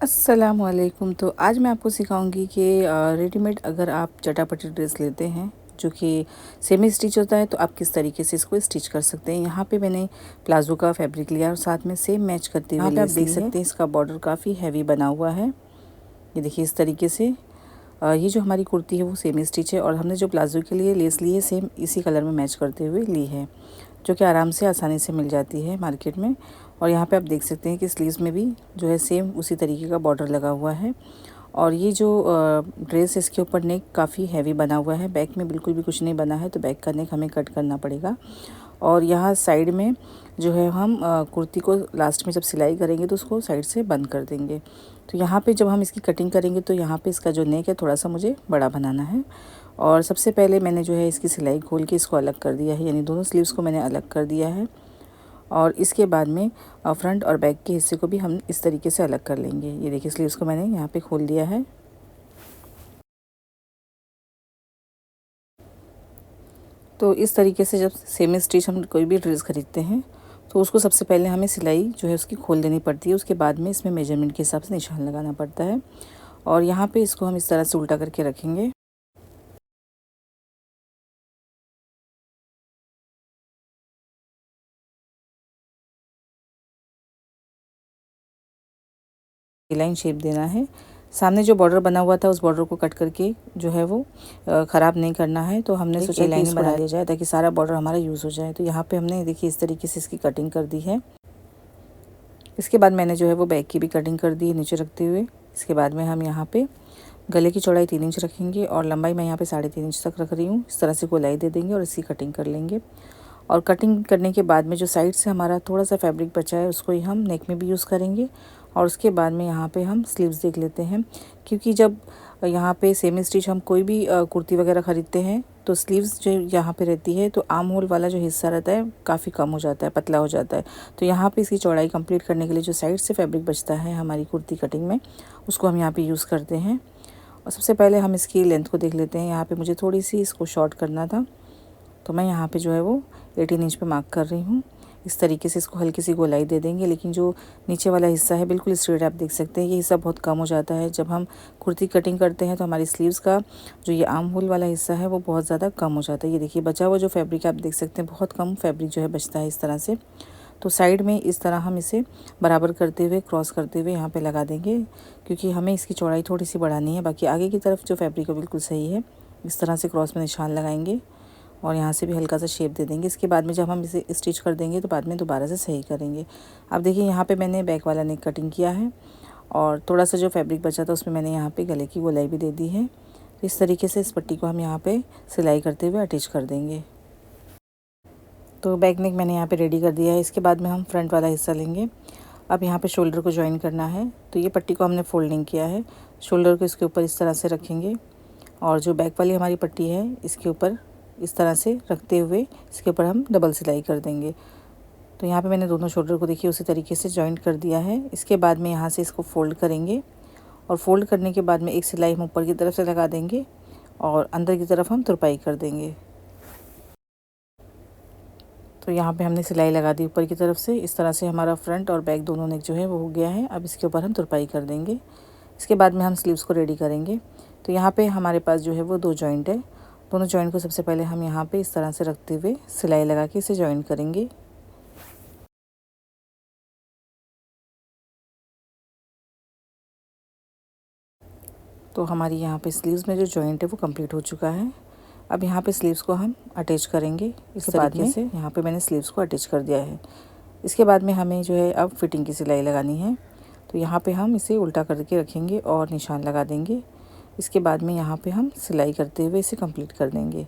अस्सलामुअलैकुम। तो आज मैं आपको सिखाऊंगी कि रेडीमेड अगर आप चटापटी ड्रेस लेते हैं जो कि सेमी स्टिच होता है तो आप किस तरीके से इसको स्टिच कर सकते हैं। यहाँ पे मैंने प्लाजो का फैब्रिक लिया और साथ में सेम मैच करते हुए लेस ली है। आप देख सकते हैं इसका बॉर्डर काफ़ी हैवी बना हुआ है। ये देखिए इस तरीके से ये जो हमारी कुर्ती है वो सेमी स्टिच है और हमने जो प्लाजो के लिए लेस ली है सेम इसी कलर में मैच करते हुए ली है, जो कि आराम से आसानी से मिल जाती है मार्केट में। और यहाँ पे आप देख सकते हैं कि स्लीव्स में भी जो है सेम उसी तरीके का बॉर्डर लगा हुआ है। और ये जो ड्रेस है इसके ऊपर नेक काफ़ी हैवी बना हुआ है, बैक में बिल्कुल भी कुछ नहीं बना है, तो बैक का नेक हमें कट करना पड़ेगा। और यहाँ साइड में जो है हम कुर्ती को लास्ट में जब सिलाई करेंगे तो उसको साइड से बंद कर देंगे। तो यहाँ पे जब हम इसकी कटिंग करेंगे तो यहाँ पे इसका जो नेक है थोड़ा सा मुझे बड़ा बनाना है। और सबसे पहले मैंने जो है इसकी सिलाई खोल के इसको अलग कर दिया है, यानी दोनों स्लीव्स को मैंने अलग कर दिया है। और इसके बाद में फ्रंट और बैक के हिस्से को भी हम इस तरीके से अलग कर लेंगे। ये देखिए स्लीव्स को मैंने यहाँ पे खोल दिया है। तो इस तरीके से जब सेमी स्टिच हम कोई भी ड्रेस खरीदते हैं तो उसको सबसे पहले हमें सिलाई जो है उसकी खोल देनी पड़ती है, उसके बाद में इसमें मेजरमेंट के हिसाब से निशान लगाना पड़ता है। और यहाँ पे इसको हम इस तरह से उल्टा करके रखेंगे। लाइन शेप देना है। सामने जो बॉर्डर बना हुआ था उस बॉर्डर को कट करके जो है वो ख़राब नहीं करना है, तो हमने सोचा लाइन बना दिया जाए ताकि सारा बॉर्डर हमारा यूज़ हो जाए। तो यहाँ पे हमने देखिए इस तरीके से इसकी कटिंग कर दी है। इसके बाद मैंने जो है वो बैक की भी कटिंग कर दी है नीचे रखते हुए। इसके बाद में हम यहाँ पे गले की चौड़ाई 3 इंच रखेंगे और लंबाई मैं यहाँ पे 3.5 इंच तक रख रही हूँ। इस तरह से गोलाई दे देंगे और इसकी कटिंग कर लेंगे। और कटिंग करने के बाद में जो साइड से हमारा थोड़ा सा फैब्रिक बचा है उसको ही हम नेक में भी यूज़ करेंगे। और उसके बाद में यहाँ पे हम स्लीव्स देख लेते हैं, क्योंकि जब यहाँ पे सेमी स्टिच हम कोई भी कुर्ती वगैरह ख़रीदते हैं तो स्लीव्स जो यहाँ पे रहती है तो आर्म होल वाला जो हिस्सा रहता है काफ़ी कम हो जाता है, पतला हो जाता है। तो यहाँ पे इसकी चौड़ाई कंप्लीट करने के लिए जो साइड से फैब्रिक बचता है हमारी कुर्ती कटिंग में उसको हम यहाँ पे यूज़ करते हैं। और सबसे पहले हम इसकी लेंथ को देख लेते हैं। यहाँ पे मुझे थोड़ी सी इसको शॉर्ट करना था, तो मैं यहाँ पे जो है वो 18 इंच पे मार्क कर रही हूँ। इस तरीके से इसको हल्की सी गोलाई दे देंगे, लेकिन जो नीचे वाला हिस्सा है बिल्कुल स्ट्रेट आप देख सकते हैं ये हिस्सा बहुत कम हो जाता है। जब हम कुर्ती कटिंग करते हैं तो हमारी स्लीव्स का जो ये आर्म होल वाला हिस्सा है वो बहुत ज़्यादा कम हो जाता है। ये देखिए बचा हुआ जो फैब्रिक आप देख सकते हैं, बहुत कम फैब्रिक जो है बचता है इस तरह से। तो साइड में इस तरह हम इसे बराबर करते हुए क्रॉस करते हुए यहाँ पे लगा देंगे, क्योंकि हमें इसकी चौड़ाई थोड़ी सी बढ़ानी है। बाकी आगे की तरफ जो फैब्रिक है बिल्कुल सही है। इस तरह से क्रॉस में निशान लगाएंगे और यहाँ से भी हल्का सा शेप दे देंगे। इसके बाद में जब हम इसे स्टिच कर देंगे तो बाद में दोबारा से सही करेंगे। अब देखिए यहाँ पे मैंने बैक वाला नेक कटिंग किया है और थोड़ा सा जो फैब्रिक बचा था उसमें मैंने यहाँ पे गले की गोलाई भी दे दी है। इस तरीके से इस पट्टी को हम यहाँ पे सिलाई करते हुए अटैच कर देंगे। तो बैक नेक मैंने यहाँ पे रेडी कर दिया है। इसके बाद में हम फ्रंट वाला हिस्सा लेंगे। अब यहाँ पे शोल्डर को ज्वाइन करना है, तो ये पट्टी को हमने फोल्डिंग किया है। शोल्डर को इसके ऊपर इस तरह से रखेंगे और जो बैक वाली हमारी पट्टी है इसके ऊपर इस तरह से रखते हुए इसके ऊपर हम डबल सिलाई कर देंगे। तो यहाँ पे मैंने दोनों शोल्डर को देखिए उसी तरीके से जॉइंट कर दिया है। इसके बाद में यहाँ से इसको फोल्ड करेंगे और फोल्ड करने के बाद में एक सिलाई हम ऊपर की तरफ से लगा देंगे और अंदर की तरफ हम तुरपाई कर देंगे। तो यहाँ पे हमने सिलाई लगा दी ऊपर की तरफ से। इस तरह से हमारा फ्रंट और बैक दोनों नेक जो है वो हो गया है। अब इसके ऊपर हम तुरपाई कर देंगे। इसके बाद में हम स्लीव्स को रेडी करेंगे। तो यहाँ पे हमारे पास जो है वो 2 जॉइंट है। दोनों जॉइंट को सबसे पहले हम यहाँ पे इस तरह से रखते हुए सिलाई लगा के इसे जॉइंट करेंगे। तो हमारी यहाँ पे स्लीव्स में जो जॉइंट है वो कंप्लीट हो चुका है। अब यहाँ पे स्लीव्स को हम अटैच करेंगे इस तरीके से। यहाँ पे मैंने स्लीव्स को अटैच कर दिया है। इसके बाद में हमें जो है अब फिटिंग की सिलाई लगानी है। तो यहाँ पे हम इसे उल्टा करके रखेंगे और निशान लगा देंगे। इसके बाद में यहाँ पे हम सिलाई करते हुए इसे कंप्लीट कर देंगे।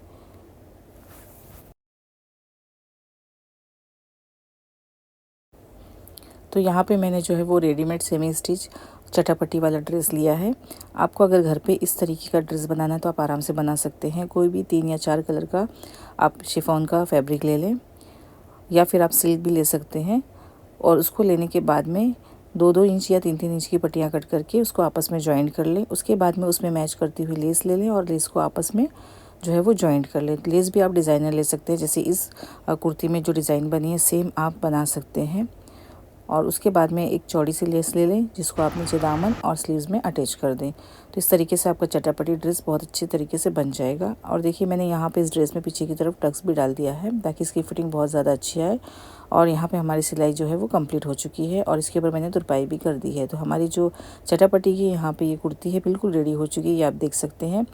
तो यहाँ पे मैंने जो है वो रेडीमेड सेमी स्टिच चटापट्टी वाला ड्रेस लिया है। आपको अगर घर पे इस तरीके का ड्रेस बनाना है तो आप आराम से बना सकते हैं। कोई भी 3 या 4 कलर का आप शिफॉन का फैब्रिक ले लें या फिर आप सिल्क भी ले सकते हैं। और उसको लेने के बाद में 2-2 इंच या 3-3 इंच की पट्टियाँ कट करके उसको आपस में जॉइंट कर लें। उसके बाद में उसमें मैच करती हुई लेस ले लें और लेस को आपस में जो है वो जॉइंट कर लें। लेस भी आप डिज़ाइनर ले सकते हैं, जैसे इस कुर्ती में जो डिज़ाइन बनी है सेम आप बना सकते हैं। और उसके बाद में एक चौड़ी सी लेस ले लें जिसको आप नीचे दामन और स्लीव्स में अटैच कर दें। तो इस तरीके से आपका चटापटी ड्रेस बहुत अच्छे तरीके से बन जाएगा। और देखिए मैंने यहाँ पे इस ड्रेस में पीछे की तरफ टक्स भी डाल दिया है ताकि इसकी फिटिंग बहुत ज़्यादा अच्छी आए। और यहाँ पे हमारी सिलाई जो है वो कंप्लीट हो चुकी है और इसके ऊपर मैंने तुरपाई भी कर दी है। तो हमारी जो चटापटी की यहाँ पे ये कुर्ती है बिल्कुल रेडी हो चुकी है, ये आप देख सकते हैं।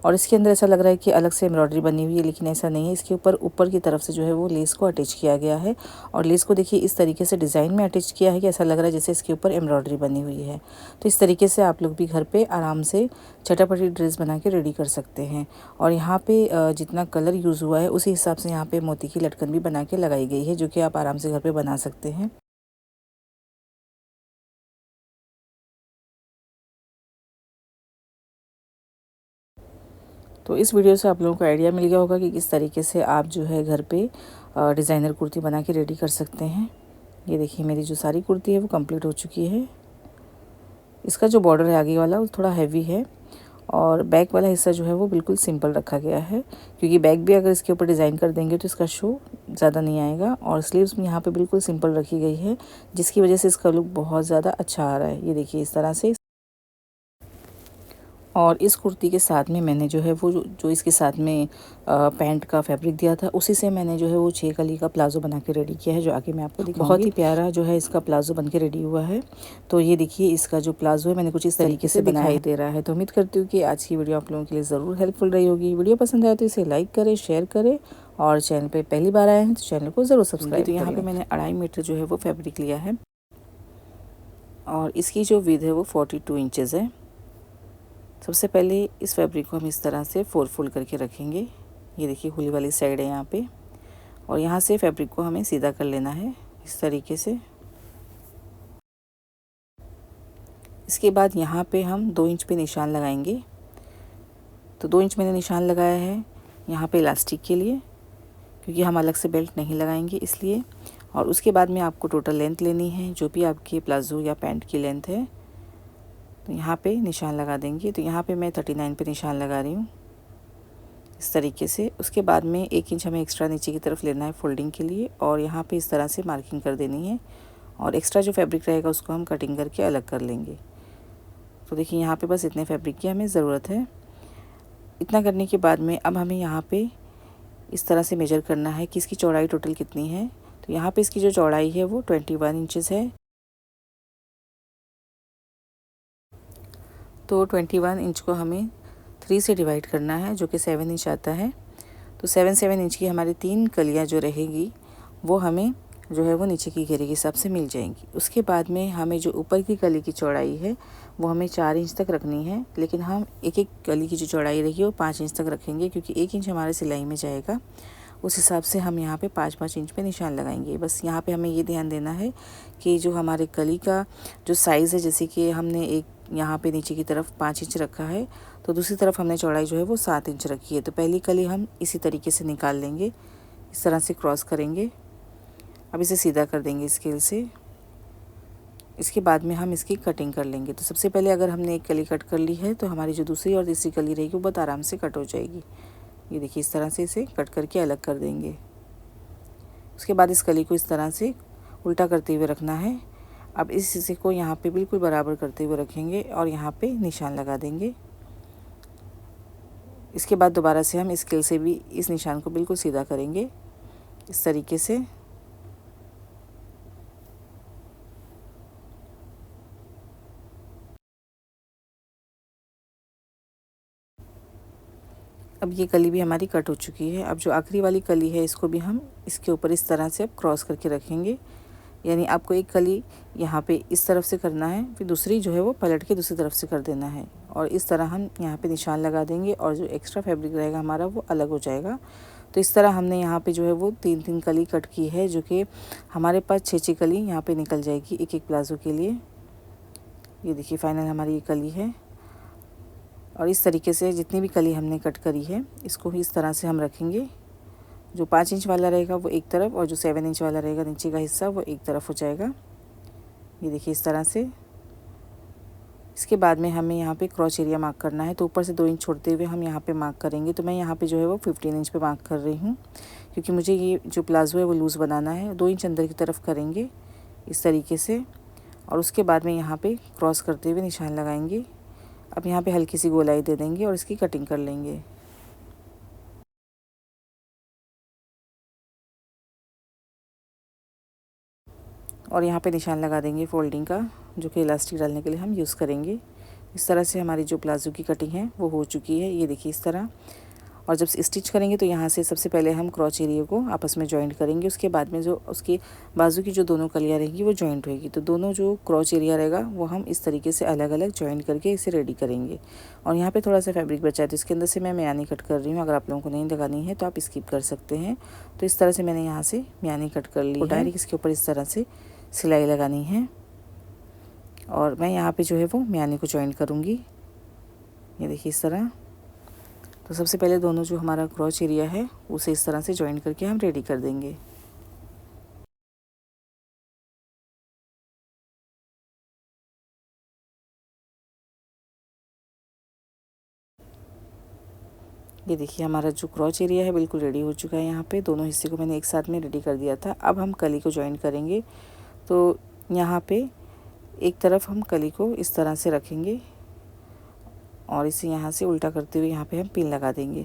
और इसके अंदर ऐसा लग रहा है कि अलग से एम्ब्रॉयडरी बनी हुई है, लेकिन ऐसा नहीं है। इसके ऊपर की तरफ से जो है वो लेस को अटैच किया गया है और लेस को देखिए इस तरीके से डिज़ाइन में अटैच किया है कि ऐसा लग रहा है जैसे इसके ऊपर एम्ब्रॉयडरी बनी हुई है। तो इस तरीके से आप लोग भी घर पे आराम से चटापटी ड्रेस बना के रेडी कर सकते हैं। और यहाँ पे जितना कलर यूज़ हुआ है उसी हिसाब से यहाँ पे मोती की लटकन भी बना के लगाई गई है, जो कि आप आराम से घर पे बना सकते हैं। तो इस वीडियो से आप लोगों को आइडिया मिल गया होगा कि किस तरीके से आप जो है घर पे डिज़ाइनर कुर्ती बना के रेडी कर सकते हैं। ये देखिए मेरी जो सारी कुर्ती है वो कंप्लीट हो चुकी है। इसका जो बॉर्डर है आगे वाला वो थोड़ा हैवी है और बैक वाला हिस्सा जो है वो बिल्कुल सिंपल रखा गया है, क्योंकि बैक भी अगर इसके ऊपर डिज़ाइन कर देंगे तो इसका शो ज़्यादा नहीं आएगा। और स्लीव्स भी यहाँ पे बिल्कुल सिंपल रखी गई है, जिसकी वजह से इसका लुक बहुत ज़्यादा अच्छा आ रहा है। ये देखिए इस तरह से। और इस कुर्ती के साथ में मैंने जो है वो जो इसके साथ में पैंट का फैब्रिक दिया था उसी से मैंने जो है वो 6 कली का प्लाजो बना के रेडी किया है, जो आगे मैं आपको दिखाऊंगी। बहुत ही प्यारा जो है इसका प्लाजो बन के रेडी हुआ है। तो ये देखिए इसका जो प्लाजो है मैंने कुछ इस तरीके से दिखाई दे रहा है। तो उम्मीद करती हूँ कि आज की वीडियो आप लोगों के लिए ज़रूर हेल्पफुल रही होगी। वीडियो पसंद आए तो इसे लाइक करें, शेयर करें और चैनल पर पहली बार आए हैं तो चैनल को ज़रूर सब्सक्राइब करें। तो यहाँ पर मैंने 2.5 मीटर जो है वो फैब्रिक लिया है और इसकी जो विड्थ है वो 42 इंचज़ है। सबसे पहले इस फैब्रिक को हम इस तरह से 4 फोल्ड करके रखेंगे। ये देखिए खुली वाली साइड है यहाँ पे, और यहाँ से फैब्रिक को हमें सीधा कर लेना है इस तरीके से। इसके बाद यहाँ पे हम 2 इंच पे निशान लगाएंगे। तो 2 इंच मैंने निशान लगाया है यहाँ पे इलास्टिक के लिए, क्योंकि हम अलग से बेल्ट नहीं लगाएंगे इसलिए। और उसके बाद में आपको टोटल लेंथ लेनी है, जो भी आपके प्लाजो या पैंट की लेंथ है, तो यहाँ पे निशान लगा देंगे। तो यहाँ पे मैं 39 पे निशान लगा रही हूँ इस तरीके से। उसके बाद में 1 इंच हमें एक्स्ट्रा नीचे की तरफ लेना है फोल्डिंग के लिए, और यहाँ पे इस तरह से मार्किंग कर देनी है। और एक्स्ट्रा जो फैब्रिक रहेगा उसको हम कटिंग करके अलग कर लेंगे। तो देखिए यहाँ पे बस इतने फैब्रिक की हमें ज़रूरत है। इतना करने के बाद में अब हमें यहाँ पे इस तरह से मेजर करना है कि इसकी चौड़ाई टोटल कितनी है। तो यहाँ पे इसकी जो चौड़ाई है वो 21 इंचज़ है। तो 21 इंच को हमें 3 से डिवाइड करना है, जो कि 7 इंच आता है। तो 7 इंच की हमारी 3 कलियाँ जो रहेगी वो हमें जो है वो नीचे की घेरे के हिसाब से मिल जाएंगी। उसके बाद में हमें जो ऊपर की कली की चौड़ाई है वो हमें 4 इंच तक रखनी है, लेकिन हम एक कली की जो चौड़ाई रहेगी वो 5 इंच तक रखेंगे, क्योंकि 1 इंच हमारे सिलाई में जाएगा। उस हिसाब से हम यहाँ पे 5-5 इंच पे निशान लगाएंगे। बस यहाँ पे हमें ये ध्यान देना है कि जो हमारे कली का जो साइज़ है, जैसे कि हमने एक यहाँ पे नीचे की तरफ 5 इंच रखा है, तो दूसरी तरफ हमने चौड़ाई जो है वो 7 इंच रखी है। तो पहली कली हम इसी तरीके से निकाल लेंगे, इस तरह से क्रॉस करेंगे। अब इसे सीधा कर देंगे स्केल से। इसके बाद में हम इसकी कटिंग कर लेंगे। तो सबसे पहले अगर हमने एक कली कट कर ली है तो हमारी जो दूसरी और तीसरी कली रहेगी वो बहुत आराम से कट हो जाएगी। ये देखिए इस तरह से इसे कट करके अलग कर देंगे। उसके बाद इस कली को इस तरह से उल्टा करते हुए रखना है। अब इस हिस्से को यहाँ पे बिल्कुल बराबर करते हुए रखेंगे और यहाँ पे निशान लगा देंगे। इसके बाद दोबारा से हम स्केल से भी इस निशान को बिल्कुल सीधा करेंगे इस तरीके से। अब ये कली भी हमारी कट हो चुकी है। अब जो आखिरी वाली कली है इसको भी हम इसके ऊपर इस तरह से अब क्रॉस करके रखेंगे। यानी आपको एक कली यहाँ पे इस तरफ से करना है, फिर दूसरी जो है वो पलट के दूसरी तरफ से कर देना है, और इस तरह हम यहाँ पे निशान लगा देंगे और जो एक्स्ट्रा फैब्रिक रहेगा हमारा वो अलग हो जाएगा। तो इस तरह हमने यहाँ पे जो है वो 3-3 कली कट की है, जो कि हमारे पास 6-6 कली यहाँ पे निकल जाएगी एक प्लाजो के लिए। ये देखिए फाइनल हमारी ये कली है। और इस तरीके से जितनी भी कली हमने कट करी है इसको इस तरह से हम रखेंगे। जो 5 इंच वाला रहेगा वो एक तरफ, और जो 7 इंच वाला रहेगा नीचे का हिस्सा वो एक तरफ हो जाएगा। ये देखिए इस तरह से। इसके बाद में हमें यहाँ पे क्रॉच एरिया मार्क करना है। तो ऊपर से 2 इंच छोड़ते हुए हम यहाँ पे मार्क करेंगे। तो मैं यहाँ पे जो है वो 15 इंच पे मार्क कर रही हूँ, क्योंकि मुझे ये जो प्लाजो है वो लूज़ बनाना है। 2 इंच अंदर की तरफ करेंगे इस तरीके से, और उसके बाद में यहाँ पे क्रॉस करते हुए निशान लगाएंगे। अब यहाँ पे हल्की सी गोलाई दे देंगे और इसकी कटिंग कर लेंगे। और यहाँ पे निशान लगा देंगे फोल्डिंग का, जो कि इलास्टिक डालने के लिए हम यूज़ करेंगे। इस तरह से हमारी जो प्लाजो की कटिंग है वो हो चुकी है, ये देखिए इस तरह। और जब स्टिच करेंगे तो यहाँ से सबसे पहले हम क्रॉच एरिया को आपस में जॉइंट करेंगे। उसके बाद में जो उसकी बाजू की जो दोनों कलियाँ रहेंगी वो जॉइंट होएगी। तो दोनों जो क्रॉच एरिया रहेगा वो हम इस तरीके से अलग अलग जॉइंट करके इसे रेडी करेंगे। और यहाँ पे थोड़ा सा फैब्रिक बचा है तो इसके अंदर से मैं मियानी कट कर रही हूँ। अगर आप लोगों को नहीं लगानी है तो आप स्किप कर सकते हैं। तो इस तरह से मैंने यहाँ से मियानी कट कर ली है। डायरेक्ट इसके ऊपर इस तरह से सिलाई लगानी है और मैं यहाँ पे जो है वो मियानी को जॉइंट करूँगी। ये देखिए इस तरह। तो सबसे पहले दोनों जो हमारा क्रॉच एरिया है उसे इस तरह से जॉइंट करके हम रेडी कर देंगे। ये देखिए हमारा जो क्रॉच एरिया है बिल्कुल रेडी हो चुका है। यहाँ पे दोनों हिस्से को मैंने एक साथ में रेडी कर दिया था। अब हम कली को जॉइंट करेंगे। तो यहाँ पे एक तरफ हम कली को इस तरह से रखेंगे और इसे यहाँ से उल्टा करते हुए यहाँ पे हम पिन लगा देंगे।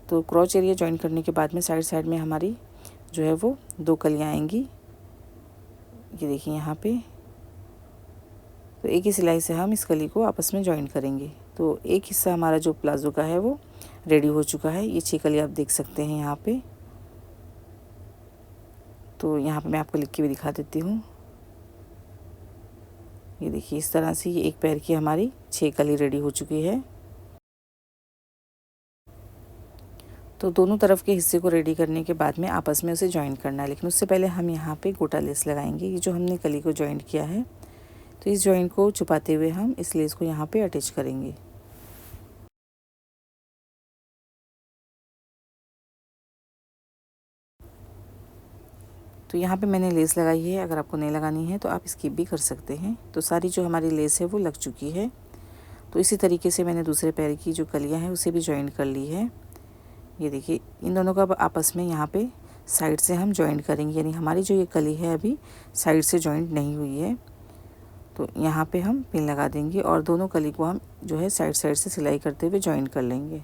तो क्रॉच एरिया जॉइंट करने के बाद में साइड साइड में हमारी जो है वो 2 कलियाँ आएंगी। ये देखिए यहाँ पे। तो एक ही सिलाई से हम इस कली को आपस में जॉइंट करेंगे। तो एक हिस्सा हमारा जो प्लाजो का है वो रेडी हो चुका है। ये 6 कली आप देख सकते हैं यहाँ पे। तो यहाँ पे मैं आपको लिख के भी दिखा देती हूँ। ये देखिए इस तरह से ये एक पैर की हमारी 6 कली रेडी हो चुकी है। तो दोनों तरफ के हिस्से को रेडी करने के बाद में आपस में उसे जॉइंट करना है, लेकिन उससे पहले हम यहाँ पे गोटा लेस लगाएंगे। ये जो हमने कली को जॉइंट किया है तो इस जॉइंट को छुपाते हुए हम इस लेस को यहाँ पे अटैच करेंगे। तो यहाँ पे मैंने लेस लगाई है। अगर आपको नहीं लगानी है तो आप स्किप भी कर सकते हैं। तो सारी जो हमारी लेस है वो लग चुकी है। तो इसी तरीके से मैंने दूसरे पैर की जो कलियाँ हैं उसे भी जॉइंट कर ली है। ये देखिए इन दोनों का आपस में यहाँ पे साइड से हम जॉइंट करेंगे, यानी हमारी जो ये कली है अभी साइड से जॉइंट नहीं हुई है। तो यहाँ पे हम पिन लगा देंगे और दोनों कली को हम जो है साइड साइड से सिलाई करते हुए जॉइंट कर लेंगे।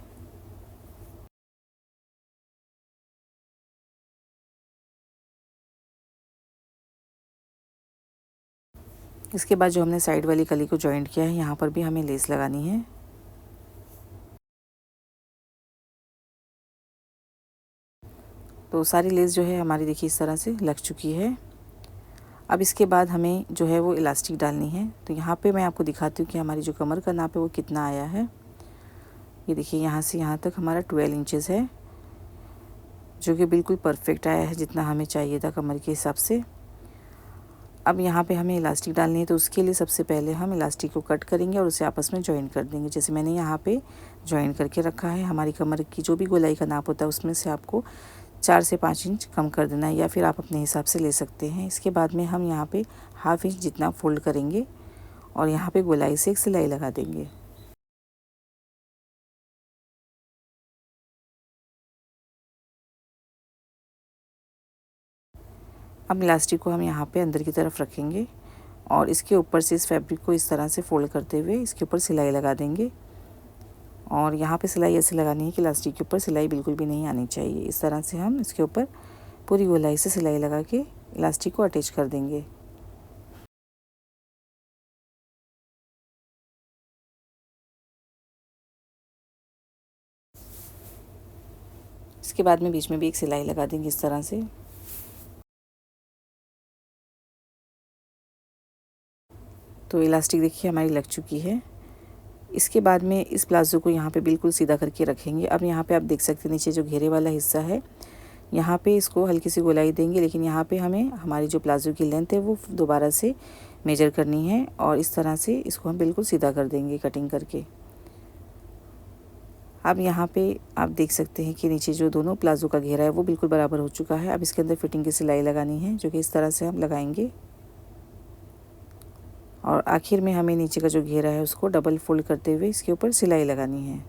इसके बाद जो हमने साइड वाली कली को जॉइंट किया है यहाँ पर भी हमें लेस लगानी है। तो सारी लेस जो है हमारी देखिए इस तरह से लग चुकी है। अब इसके बाद हमें जो है वो इलास्टिक डालनी है। तो यहाँ पे मैं आपको दिखाती हूँ कि हमारी जो कमर का नाप है वो कितना आया है। ये देखिए यहाँ से यहाँ तक हमारा 12 इंचेस है, जो कि बिल्कुल परफेक्ट आया है जितना हमें चाहिए था कमर के हिसाब से। अब यहाँ पे हमें इलास्टिक डालनी है। तो उसके लिए सबसे पहले हम इलास्टिक को कट करेंगे और उसे आपस में जॉइन कर देंगे। जैसे मैंने यहाँ पे जॉइन करके रखा है। हमारी कमर की जो भी गोलाई का नाप होता है उसमें से आपको 4 से 5 इंच कम कर देना है, या फिर आप अपने हिसाब से ले सकते हैं। इसके बाद में हम यहाँ पे ½ इंच जितना फोल्ड करेंगे और यहाँ पे गोलाई से एक सिलाई लगा देंगे। अब इलास्टिक को हम यहाँ पे अंदर की तरफ रखेंगे और इसके ऊपर से इस फैब्रिक को इस तरह से फोल्ड करते हुए इसके ऊपर सिलाई लगा देंगे। और यहाँ पे सिलाई ऐसे लगानी है कि इलास्टिक के ऊपर सिलाई बिल्कुल भी नहीं आनी चाहिए। इस तरह से हम इसके ऊपर पूरी गोलाई से सिलाई लगा के इलास्टिक को अटैच कर देंगे। इसके बाद में बीच में भी एक सिलाई लगा देंगे इस तरह से। तो इलास्टिक देखिए हमारी लग चुकी है। इसके बाद में इस प्लाजो को यहाँ पे बिल्कुल सीधा करके रखेंगे। अब यहाँ पे आप देख सकते हैं नीचे जो घेरे वाला हिस्सा है यहाँ पे इसको हल्की सी गोलाई देंगे, लेकिन यहाँ पे हमें हमारी जो प्लाजो की लेंथ है वो दोबारा से मेजर करनी है और इस तरह से इसको हम बिल्कुल सीधा कर देंगे कटिंग करके। अब यहाँ पे आप देख सकते हैं कि नीचे जो दोनों प्लाजो का घेरा है वो बिल्कुल बराबर हो चुका है। अब इसके अंदर फिटिंग की सिलाई लगानी है, जो कि इस तरह से हम लगाएंगे और आखिर में हमें नीचे का जो घेरा है उसको डबल फोल्ड करते हुए इसके ऊपर सिलाई लगानी है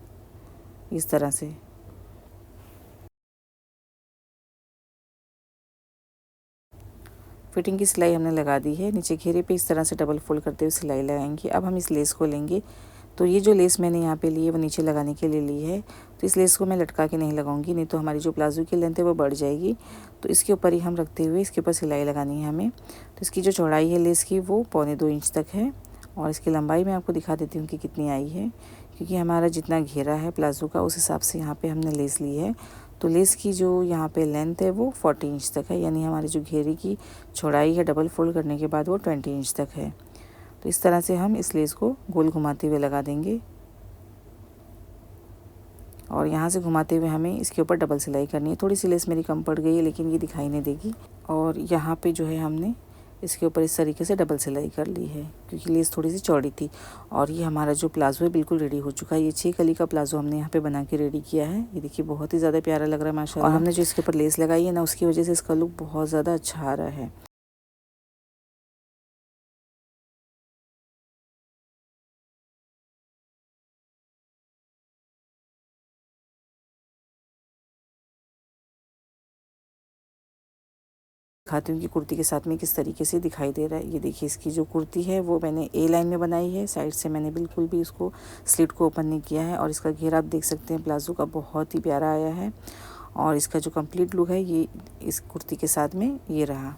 इस तरह से। फिटिंग की सिलाई हमने लगा दी है। नीचे घेरे पे इस तरह से डबल फोल्ड करते हुए सिलाई लगाएंगे। अब हम इस लेस को लेंगे। तो ये जो लेस मैंने यहाँ पे ली है वो नीचे लगाने के लिए ली है। तो इस लेस को मैं लटका के नहीं लगाऊंगी, नहीं तो हमारी जो प्लाजो की लेंथ है वो बढ़ जाएगी। तो इसके ऊपर ही हम रखते हुए इसके ऊपर सिलाई लगानी है हमें। तो इसकी जो चौड़ाई है लेस की वो 1.25 इंच तक है और इसकी लंबाई मैं आपको दिखा देती हूँ कि कितनी आई है, क्योंकि हमारा जितना घेरा है प्लाजो का उस हिसाब से यहाँ पे हमने लेस ली है। तो लेस की जो यहाँ पे लेंथ है वो 40 इंच तक है, यानी हमारी जो घेरे की चौड़ाई है डबल फोल्ड करने के बाद वो 20 इंच तक है। तो इस तरह से हम इस लेस को गोल घुमाते हुए लगा देंगे और यहाँ से घुमाते हुए हमें इसके ऊपर डबल सिलाई करनी है। थोड़ी सी लेस मेरी कम पड़ गई है लेकिन ये दिखाई नहीं देगी। और यहाँ पे जो है हमने इसके ऊपर इस तरीके से डबल सिलाई कर ली है, क्योंकि लेस थोड़ी सी चौड़ी थी। और ये हमारा जो प्लाजो है बिल्कुल रेडी हो चुका है। ये 6 कली का प्लाजो हमने यहाँ पे बना के रेडी किया है। ये देखिए बहुत ही ज़्यादा प्यारा लग रहा है माशाल्लाह। और हमने जो इसके ऊपर लेस लगाई है ना, उसकी वजह से इसका लुक बहुत ज़्यादा अच्छा आ रहा है। दिखाती हूँ कि कुर्ती के साथ में किस तरीके से दिखाई दे रहा है। ये देखिए इसकी जो कुर्ती है वो मैंने ए लाइन में बनाई है। साइड से मैंने बिल्कुल भी इसको स्लिट को ओपन नहीं किया है। और इसका घेरा आप देख सकते हैं प्लाजो का बहुत ही प्यारा आया है। और इसका जो कंप्लीट लुक है ये इस कुर्ती के साथ में ये रहा।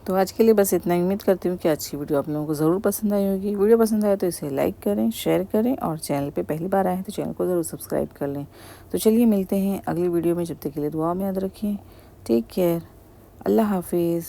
तो आज के लिए बस इतना ही। उम्मीद करती हूँ कि अच्छी वीडियो आप लोगों को ज़रूर पसंद आई होगी। वीडियो पसंद आए तो इसे लाइक करें, शेयर करें और चैनल पे पहली बार आए हैं तो चैनल को ज़रूर सब्सक्राइब कर लें। तो चलिए मिलते हैं अगली वीडियो में, जब तक के लिए दुआ में याद रखें। टेक केयर, अल्लाह हाफिज़।